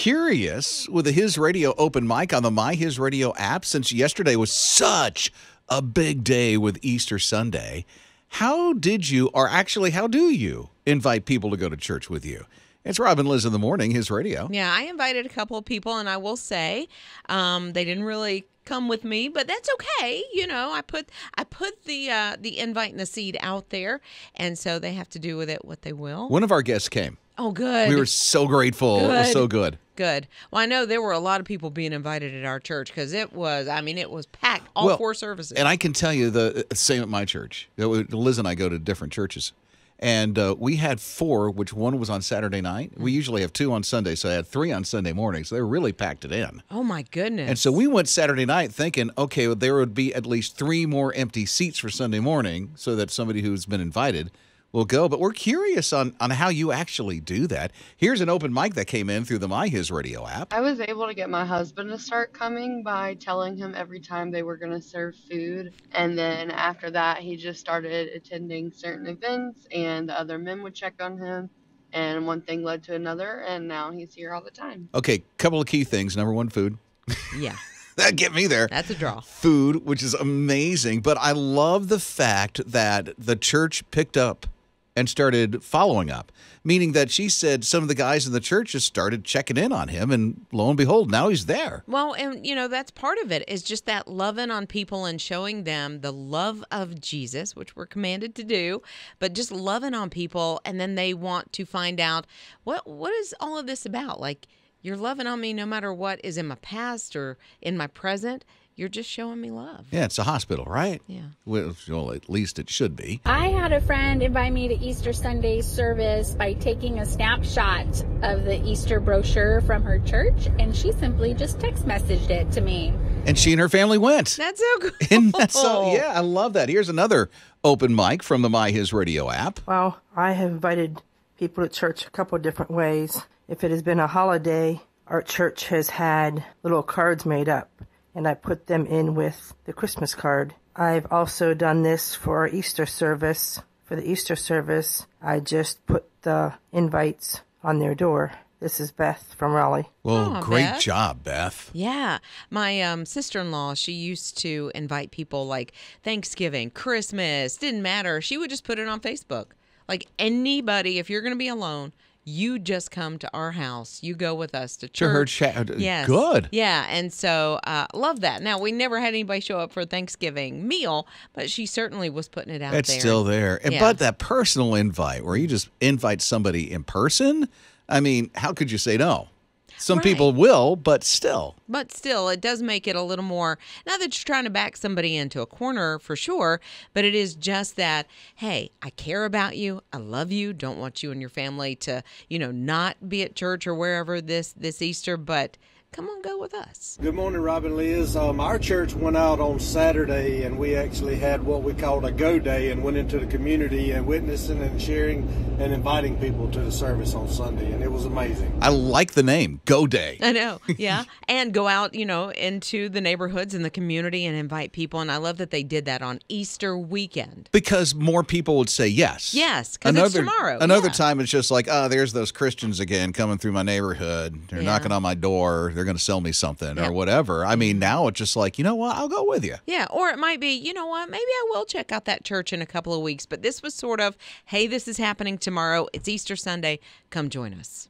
curious with the His Radio open mic on the My His Radio app, since yesterday was such a big day with Easter Sunday. How did you, or actually, how do you invite people to go to church with you? It's Rob and Liz in the morning, His Radio. Yeah, I invited a couple of people, and I will say they didn't really come with me, but that's okay. You know, I put the invite and the seed out there, and so they have to do with it what they will. One of our guests came. Oh, good. We were so grateful. It was so good. Good. Well, I know there were a lot of people being invited at our church because it was packed, all four services. And I can tell you the same at my church. Liz and I go to different churches. And we had 4, which one was on Saturday night. We usually have 2 on Sunday, so I had 3 on Sunday morning. So they really packed it in. Oh, my goodness. And so we went Saturday night thinking, okay, well, there would be at least 3 more empty seats for Sunday morning so that somebody who's been invited will go. But we're curious on how you actually do that. Here's an open mic that came in through the My His Radio app. I was able to get my husband to start coming by telling him every time they were going to serve food. And then after that, he just started attending certain events, and the other men would check on him. And one thing led to another, and now he's here all the time. Okay, couple of key things. Number 1, food. Yeah. That get me there. That's a draw. Food, which is amazing. But I love the fact that the church picked up and started following up, meaning that she said some of the guys in the church just started checking in on him, and lo and behold, now he's there. Well, and, that's part of it is just that loving on people and showing them the love of Jesus, which we're commanded to do, but just loving on people, and then they want to find out, what is all of this about? Like, you're loving on me no matter what is in my past or in my present. You're just showing me love. Yeah, it's a hospital, right? Yeah. Well, at least it should be. I had a friend invite me to Easter Sunday service by taking a snapshot of the Easter brochure from her church, and she simply just text messaged it to me. And she and her family went. That's so cool. And yeah, I love that. Here's another open mic from the My His Radio app. Well, I have invited people to church a couple of different ways. If it has been a holiday, our church has had little cards made up, and I put them in with the Christmas card. I've also done this for our Easter service. For the Easter service, I just put the invites on their door. This is Beth from Raleigh. Well, great job, Beth. Yeah. My sister-in-law, she used to invite people like Thanksgiving, Christmas, didn't matter. She would just put it on Facebook. Like anybody, if you're going to be alone, you just come to our house. You go with us to church. To her chat. Yes. Good. Yeah, and so love that. Now, we never had anybody show up for a Thanksgiving meal, but she certainly was putting it out there. It's still there. Yeah. But that personal invite where you just invite somebody in person, I mean, how could you say no? Some people will, but still. But still, it does make it a little more, not that you're trying to back somebody into a corner for sure, but it is just that, hey, I care about you. I love you. Don't want you and your family to, not be at church or wherever this Easter, but come on, go with us. Good morning, Rob and Liz. Our church went out on Saturday, and we actually had what we called a go day and went into the community and witnessing and sharing and inviting people to the service on Sunday, and it was amazing. I like the name, Go Day. I know, yeah. And go out, into the neighborhoods and the community and invite people, and I love that they did that on Easter weekend. Because more people would say yes. Yes, because it's tomorrow. Another time it's just like, there's those Christians again coming through my neighborhood. They're knocking on my door. They're going to sell me something or whatever. I mean, now it's just like, you know what? I'll go with you. Yeah, or it might be, you know what? Maybe I will check out that church in a couple of weeks. But this was sort of, hey, this is happening tomorrow. It's Easter Sunday. Come join us.